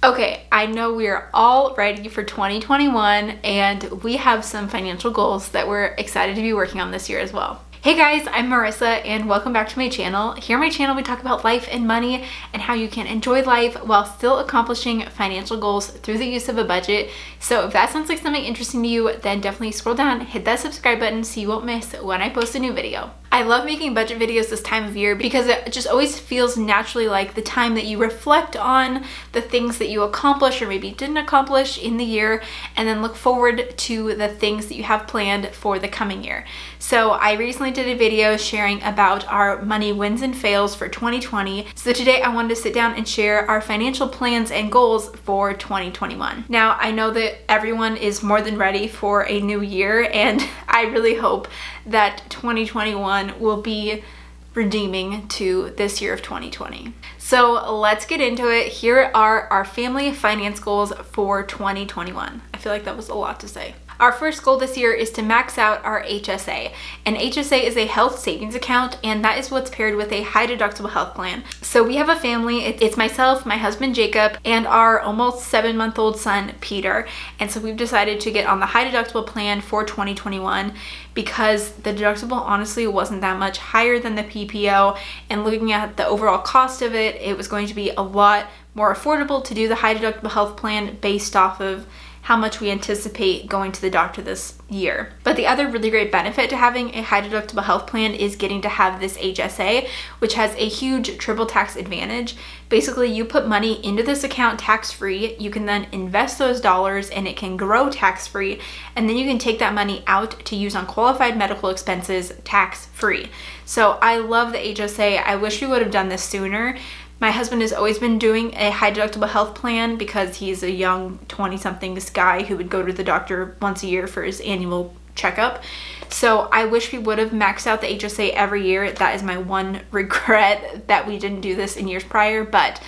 Okay, I know we are all ready for 2021 and we have some financial goals that we're excited to be working on this year as well. Hey guys, I'm Marissa and welcome back to my channel. Here on my channel we talk about life and money and how you can enjoy life while still accomplishing financial goals through the use of a budget. So if that sounds like something interesting to you, then definitely scroll down, hit that subscribe button so you won't miss when I post a new video. I love making budget videos this time of year because it just always feels naturally like the time that you reflect on the things that you accomplished or maybe didn't accomplish in the year and then look forward to the things that you have planned for the coming year. So I recently did a video sharing about our money wins and fails for 2020. So today I wanted to sit down and share our financial plans and goals for 2021. Now I know that everyone is more than ready for a new year and I really hope that 2021 will be redeeming to this year of 2020. So let's get into it. Here are our family finance goals for 2021. I feel like that was a lot to say. Our first goal this year is to max out our HSA. An HSA is a health savings account, and that is what's paired with a high deductible health plan. So we have a family. It's myself, my husband Jacob, and our almost 7-month-old son Peter. And so we've decided to get on the high deductible plan for 2021 because the deductible honestly wasn't that much higher than the PPO. And looking at the overall cost of it, it was going to be a lot more affordable to do the high deductible health plan based off of how much we anticipate going to the doctor this year. But the other really great benefit to having a high deductible health plan is getting to have this HSA, which has a huge triple tax advantage. Basically, you put money into this account tax-free, you can then invest those dollars and it can grow tax-free, and then you can take that money out to use on qualified medical expenses tax-free. So I love the HSA. I wish we would have done this sooner. My husband has always been doing a high deductible health plan because he's a young 20-something guy who would go to the doctor once a year for his annual checkup. So I wish we would have maxed out the HSA every year. That is my one regret, that we didn't do this in years prior. But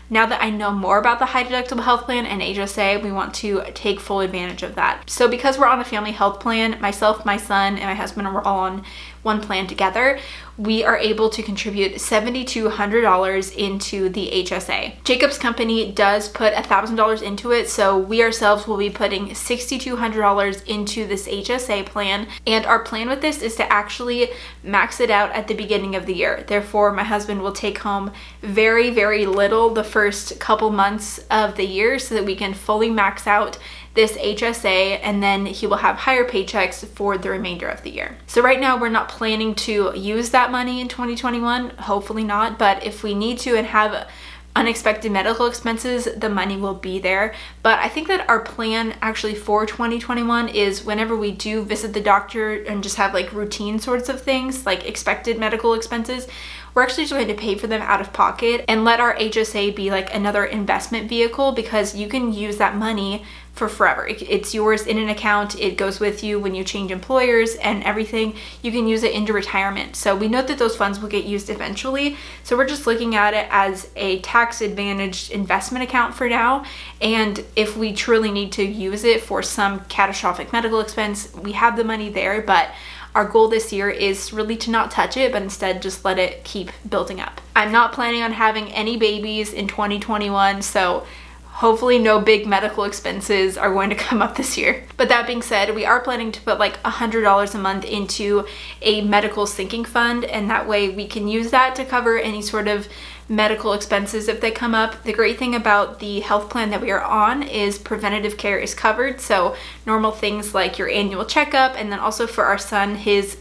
now that I know more about the high deductible health plan and HSA, we want to take full advantage of that. So because we're on a family health plan, myself, my son, and my husband are all on one plan together, we are able to contribute $7,200 into the HSA. Jacob's company does put $1,000 into it, so we ourselves will be putting $6,200 into this HSA plan, and our plan with this is to actually max it out at the beginning of the year. Therefore, my husband will take home very, very little the first couple months of the year so that we can fully max out this HSA, and then he will have higher paychecks for the remainder of the year. So right now we're not planning to use that money in 2021, hopefully not, but if we need to and have unexpected medical expenses, the money will be there. But I think that our plan actually for 2021 is whenever we do visit the doctor and just have like routine sorts of things like expected medical expenses, we're actually just going to pay for them out of pocket and let our HSA be like another investment vehicle, because you can use that money for forever. It's yours in an account. It goes with you when you change employers and everything. You can use it into retirement. So we know that those funds will get used eventually. So we're just looking at it as a tax advantaged investment account for now. And if we truly need to use it for some catastrophic medical expense, we have the money there. But our goal this year is really to not touch it, but instead just let it keep building up. I'm not planning on having any babies in 2021, so hopefully no big medical expenses are going to come up this year. But that being said, we are planning to put like $100 a month into a medical sinking fund, and that way we can use that to cover any sort of medical expenses if they come up. The great thing about the health plan that we are on is preventative care is covered. So normal things like your annual checkup, and then also for our son, his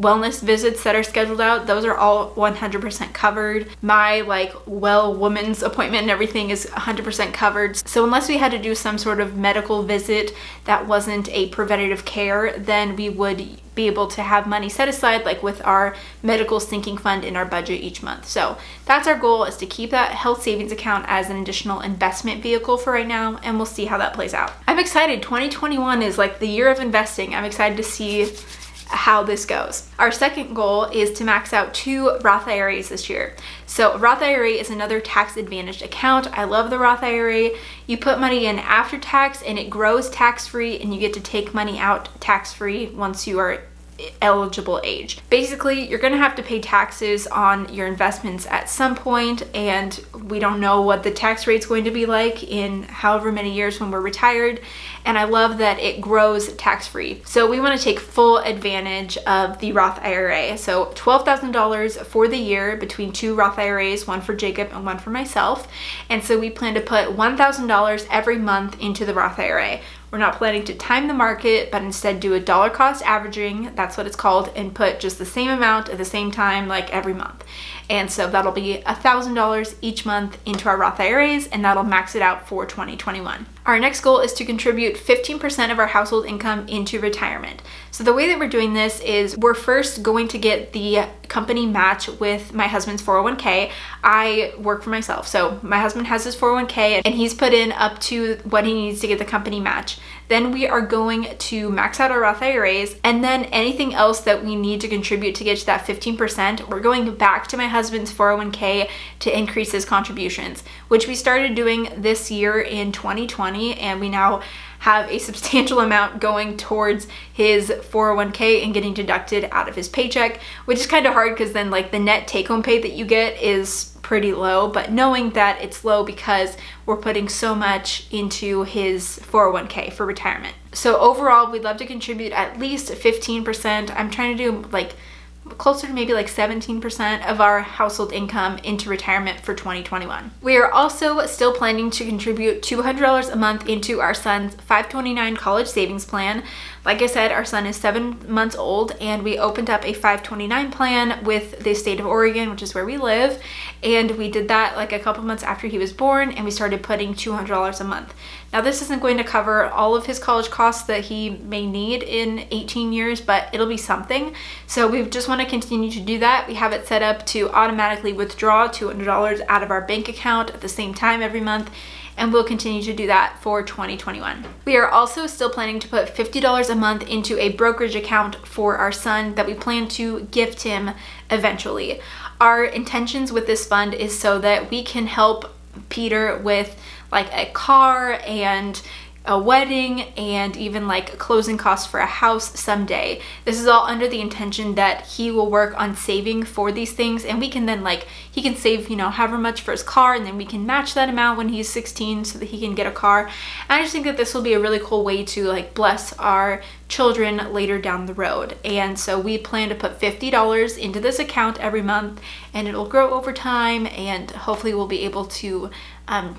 wellness visits that are scheduled out, those are all 100% covered. My woman's appointment and everything is 100% covered. So unless we had to do some sort of medical visit that wasn't a preventative care, then we would be able to have money set aside like with our medical sinking fund in our budget each month. So that's our goal, is to keep that health savings account as an additional investment vehicle for right now, and we'll see how that plays out. I'm excited. 2021 is like the year of investing. I'm excited to see how this goes. Our second goal is to max out 2 Roth IRAs this year. So Roth IRA is another tax advantaged account. I love the Roth IRA. You put money in after tax and it grows tax free, and you get to take money out tax free once you are eligible age. Basically, you're gonna have to pay taxes on your investments at some point, and we don't know what the tax rate's going to be like in however many years when we're retired. And I love that it grows tax-free. So we want to take full advantage of the Roth IRA. So $12,000 for the year between 2 Roth IRAs, one for Jacob and one for myself. And so we plan to put $1,000 every month into the Roth IRA. We're not planning to time the market, but instead do a dollar cost averaging, that's what it's called, and put just the same amount at the same time, like every month. And so that'll be $1,000 each month into our Roth IRAs, and that'll max it out for 2021. Our next goal is to contribute 15% of our household income into retirement. So the way that we're doing this is we're first going to get the company match with my husband's 401k. I work for myself. So my husband has his 401k and he's put in up to what he needs to get the company match. Then we are going to max out our Roth IRAs, and then anything else that we need to contribute to get to that 15%, we're going back to my husband's 401k to increase his contributions, which we started doing this year in 2020, and we now have a substantial amount going towards his 401k and getting deducted out of his paycheck, which is kind of hard because then like the net take-home pay that you get is pretty low, but knowing that it's low because we're putting so much into his 401k for retirement. So overall, we'd love to contribute at least 15%. I'm trying to do like closer to maybe like 17% of our household income into retirement for 2021. We are also still planning to contribute $200 a month into our son's 529 college savings plan. Like I said, our son is 7 months old, and we opened up a 529 plan with the state of Oregon, which is where we live. And we did that like a couple months after he was born, and we started putting $200 a month. Now, this isn't going to cover all of his college costs that he may need in 18 years, but it'll be something. So we just want to continue to do that. We have it set up to automatically withdraw $200 out of our bank account at the same time every month, and we'll continue to do that for 2021. We are also still planning to put $50 a month into a brokerage account for our son that we plan to gift him eventually. Our intentions with this fund is so that we can help Peter with like a car and a wedding and even like closing costs for a house someday. This is all under the intention that he will work on saving for these things, and we can then like, he can save, you know, however much for his car, and then we can match that amount when he's 16 so that he can get a car. And I just think that this will be a really cool way to like bless our children later down the road. And so we plan to put $50 into this account every month, and it'll grow over time, and hopefully we'll be able to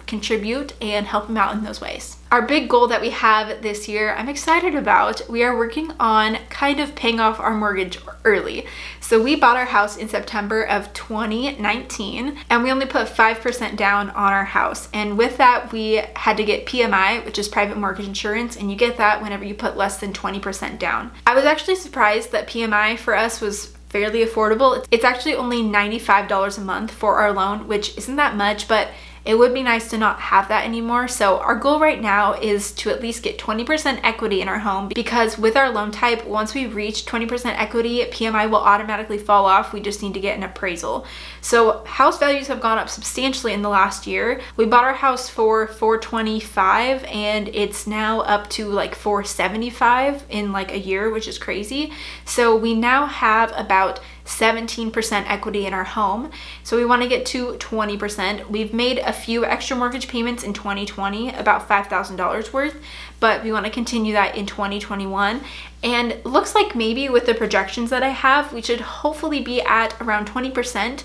contribute and help him out in those ways. Our big goal that we have this year, I'm excited about, we are working on kind of paying off our mortgage early. So we bought our house in September of 2019, and we only put 5% down on our house. And with that, we had to get PMI, which is private mortgage insurance, and you get that whenever you put less than 20% down. I was actually surprised that PMI for us was fairly affordable. It's actually only $95 a month for our loan, which isn't that much, but it would be nice to not have that anymore. So our goal right now is to at least get 20% equity in our home, because with our loan type, once we reach 20% equity, PMI will automatically fall off. We just need to get an appraisal. So house values have gone up substantially in the last year. We bought our house for $425 and it's now up to like $475 in like a year, which is crazy. So we now have about 17% equity in our home. So we want to get to 20%. We've made a few extra mortgage payments in 2020, about $5,000 worth, but we want to continue that in 2021. And it looks like maybe with the projections that I have, we should hopefully be at around 20%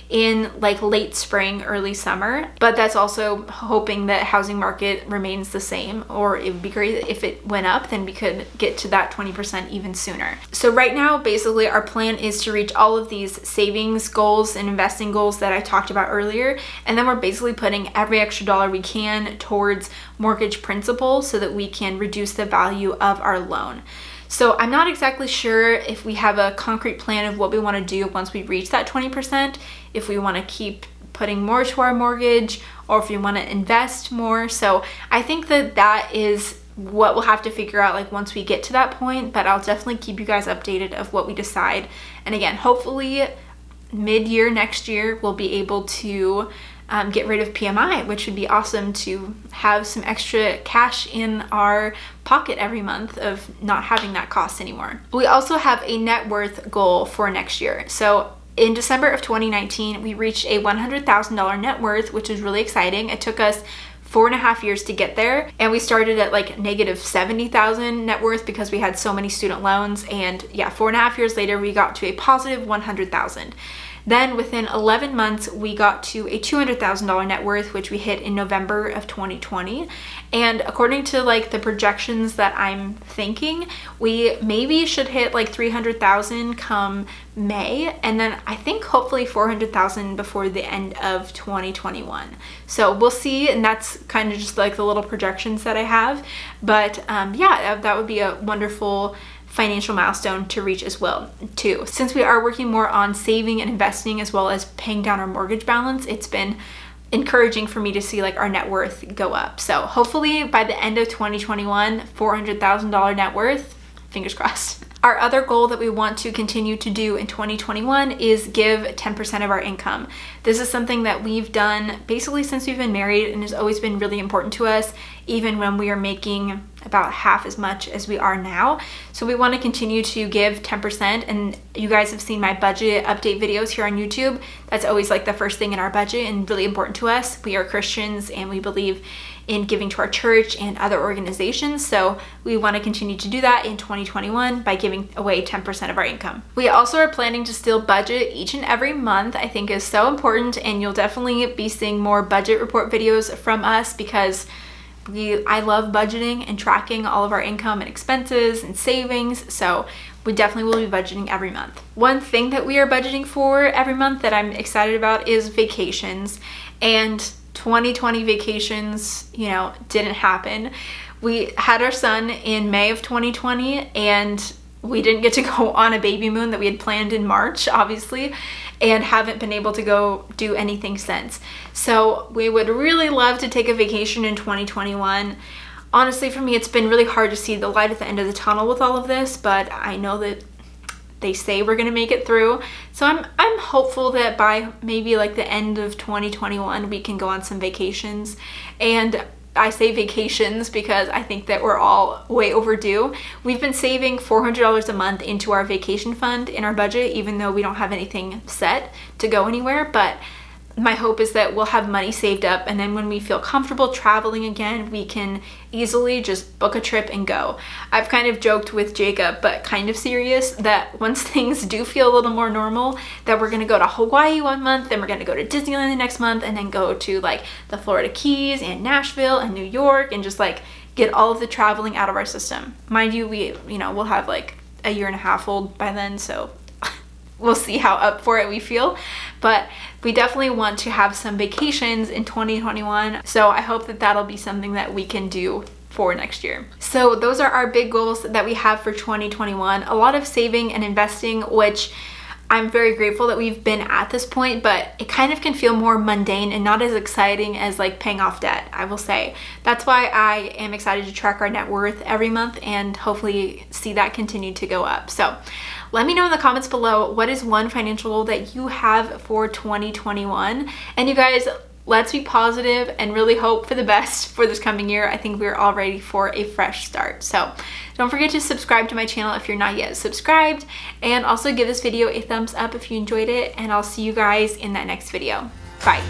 in like late spring, early summer. But that's also hoping that housing market remains the same, or it would be great if it went up, then we could get to that 20% even sooner. So right now, basically our plan is to reach all of these savings goals and investing goals that I talked about earlier. And then we're basically putting every extra dollar we can towards mortgage principal so that we can reduce the value of our loan. So I'm not exactly sure if we have a concrete plan of what we want to do once we reach that 20%, if we want to keep putting more to our mortgage or if we want to invest more. So I think that that is what we'll have to figure out like once we get to that point, but I'll definitely keep you guys updated of what we decide. And again, hopefully mid-year next year we'll be able to get rid of PMI, which would be awesome to have some extra cash in our pocket every month of not having that cost anymore. We also have a net worth goal for next year. So in December of 2019, we reached a $100,000 net worth, which is really exciting. It took us 4.5 years to get there, and we started at like negative 70,000 net worth because we had so many student loans, and yeah, 4.5 years later we got to a positive 100,000. Then within 11 months, we got to a $200,000 net worth, which we hit in November of 2020. And according to like the projections that I'm thinking, we maybe should hit like 300,000 come May. And then I think hopefully 400,000 before the end of 2021. So we'll see. And that's kind of just like the little projections that I have. But yeah, that would be a wonderful financial milestone to reach as well too. Since we are working more on saving and investing as well as paying down our mortgage balance, it's been encouraging for me to see like our net worth go up. So hopefully by the end of 2021, $400,000 net worth, fingers crossed. Our other goal that we want to continue to do in 2021 is give 10% of our income. This is something that we've done basically since we've been married and has always been really important to us, even when we are making about half as much as we are now. So we want to continue to give 10%, and you guys have seen my budget update videos here on YouTube. That's always like the first thing in our budget and really important to us. We are Christians and we believe in giving to our church and other organizations. So we want to continue to do that in 2021 by giving away 10% of our income. We also are planning to still budget each and every month. I think is so important, and you'll definitely be seeing more budget report videos from us because I love budgeting and tracking all of our income and expenses and savings. So we definitely will be budgeting every month. One thing that we are budgeting for every month that I'm excited about is vacations. And 2020 vacations, didn't happen. We had our son in May of 2020, and we didn't get to go on a baby moon that we had planned in March, obviously, and haven't been able to go do anything since. So we would really love to take a vacation in 2021. Honestly, for me, it's been really hard to see the light at the end of the tunnel with all of this, but I know that they say we're gonna make it through. So I'm hopeful that by maybe like the end of 2021, we can go on some vacations. And I say vacations because I think that we're all way overdue. We've been saving $400 a month into our vacation fund in our budget, even though we don't have anything set to go anywhere. But my hope is that we'll have money saved up, and then when we feel comfortable traveling again, we can easily just book a trip and go. I've kind of joked with Jacob, but kind of serious, that once things do feel a little more normal, that we're gonna go to Hawaii one month, then we're gonna go to Disneyland the next month, and then go to like the Florida Keys and Nashville and New York, and just like get all of the traveling out of our system. Mind you, we'll have like a 1.5 years old by then, so we'll see how up for it we feel. But we definitely want to have some vacations in 2021. So I hope that that'll be something that we can do for next year. So those are our big goals that we have for 2021. A lot of saving and investing, which I'm very grateful that we've been at this point, but it kind of can feel more mundane and not as exciting as like paying off debt, I will say. That's why I am excited to track our net worth every month and hopefully see that continue to go up. So let me know in the comments below, what is one financial goal that you have for 2021? And you guys, let's be positive and really hope for the best for this coming year. I think we're all ready for a fresh start. So don't forget to subscribe to my channel if you're not yet subscribed, and also give this video a thumbs up if you enjoyed it, and I'll see you guys in that next video. Bye.